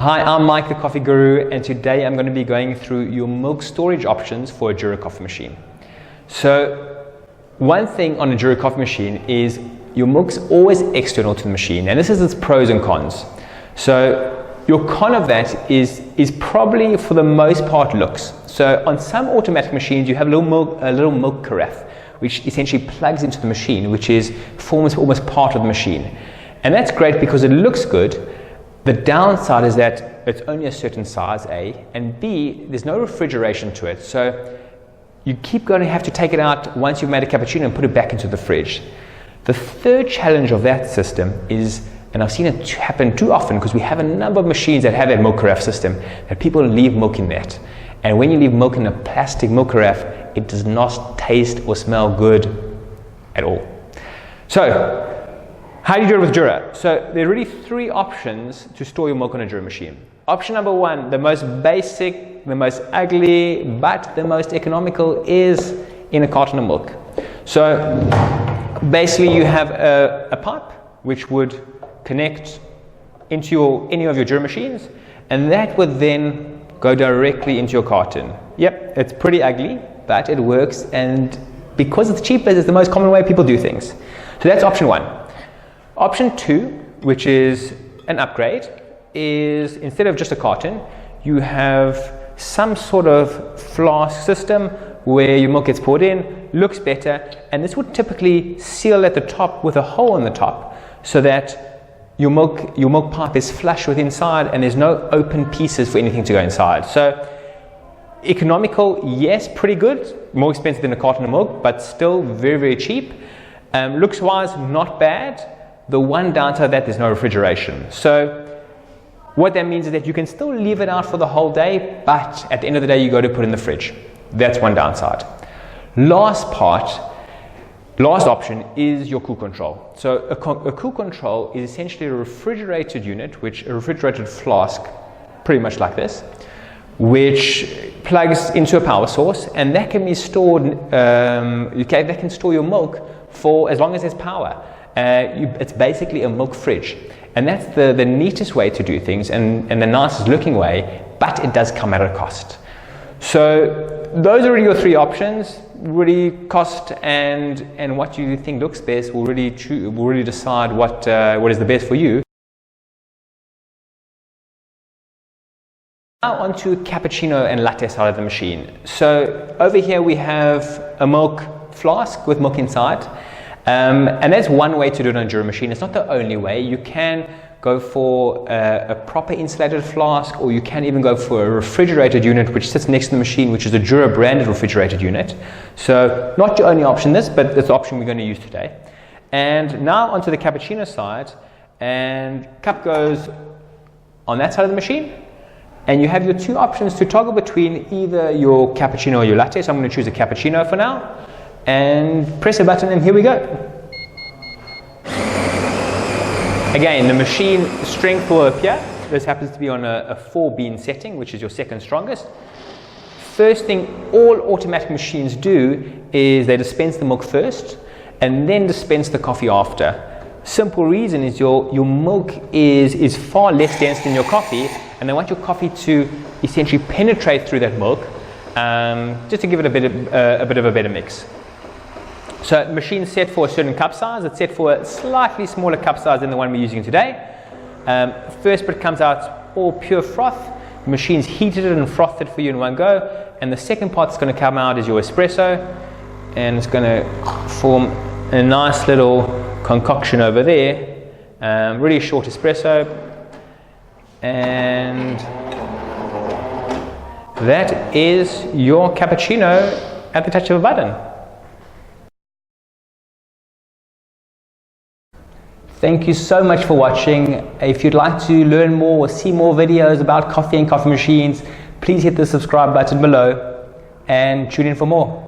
Hi, I'm Mike the Coffee Guru, and today I'm going to be going through your milk storage options for a Jura coffee machine. So one thing on a Jura coffee machine is your milk's always external to the machine, and this is its pros and cons. So your con of that is probably for the most part looks. So on some automatic machines you have a little milk carafe which essentially plugs into the machine, which forms almost part of the machine. And that's great because it looks good. The downside is that it's only a certain size, A, and B, there's no refrigeration to it. So you keep going to have to take it out once you've made a cappuccino and put it back into the fridge. The third challenge of that system is, and I've seen it happen too often because we have a number of machines that have that milk carafe system, that people leave milk in that. And when you leave milk in a plastic milk carafe, it does not taste or smell good at all. So, how do you do it with Jura? So there are really three options to store your milk on a Jura machine. Option number one, the most basic, the most ugly, but the most economical, is in a carton of milk. So basically you have a pipe which would connect into any of your Jura machines, and that would then go directly into your carton. Yep, it's pretty ugly, but it works, and because it's cheaper, it's the most common way people do things. So that's option one. Option two, which is an upgrade, is instead of just a carton, you have some sort of flask system where your milk gets poured in, looks better, and this would typically seal at the top with a hole in the top so that your milk pipe is flush with inside and there's no open pieces for anything to go inside. So economical, yes, pretty good, more expensive than a carton of milk, but still very, very cheap. Looks wise, not bad. The one downside of that, there's no refrigeration. So what that means is that you can still leave it out for the whole day, but at the end of the day you got to put it in the fridge. That's one downside. Last option is your cool control. So a cool control is essentially a refrigerated unit, a refrigerated flask, pretty much like this, which plugs into a power source, and that can be stored, that can store your milk for as long as there's power. It's basically a milk fridge, and that's the neatest way to do things and the nicest looking way, but it does come at a cost. So those are really your three options. Really, cost and what you think looks best will really decide what is the best for you. Now onto cappuccino and latte side of the machine. So over here we have a milk flask with milk inside. And that's one way to do it on a Jura machine. It's not the only way. You can go for a proper insulated flask, or you can even go for a refrigerated unit which sits next to the machine, which is a Jura branded refrigerated unit. So not your only option but it's the option we're going to use today. And now onto the cappuccino side, and cup goes on that side of the machine, and you have your two options to toggle between either your cappuccino or your latte. So I'm going to choose a cappuccino for now, and press a button, and here we go. Again, the machine strength will appear. This happens to be on a 4-bean setting, which is your second strongest. First thing all automatic machines do is they dispense the milk first and then dispense the coffee after. Simple reason is your milk is far less dense than your coffee, and they want your coffee to essentially penetrate through that milk, just to give it a bit of a better mix. So the machine's set for a certain cup size. It's set for a slightly smaller cup size than the one we're using today. First bit comes out all pure froth. The machine's heated it and frothed it for you in one go. And the second part that's going to come out is your espresso. And it's going to form a nice little concoction over there. Really short espresso. And that is your cappuccino at the touch of a button. Thank you so much for watching. If you'd like to learn more or see more videos about coffee and coffee machines, please hit the subscribe button below and tune in for more.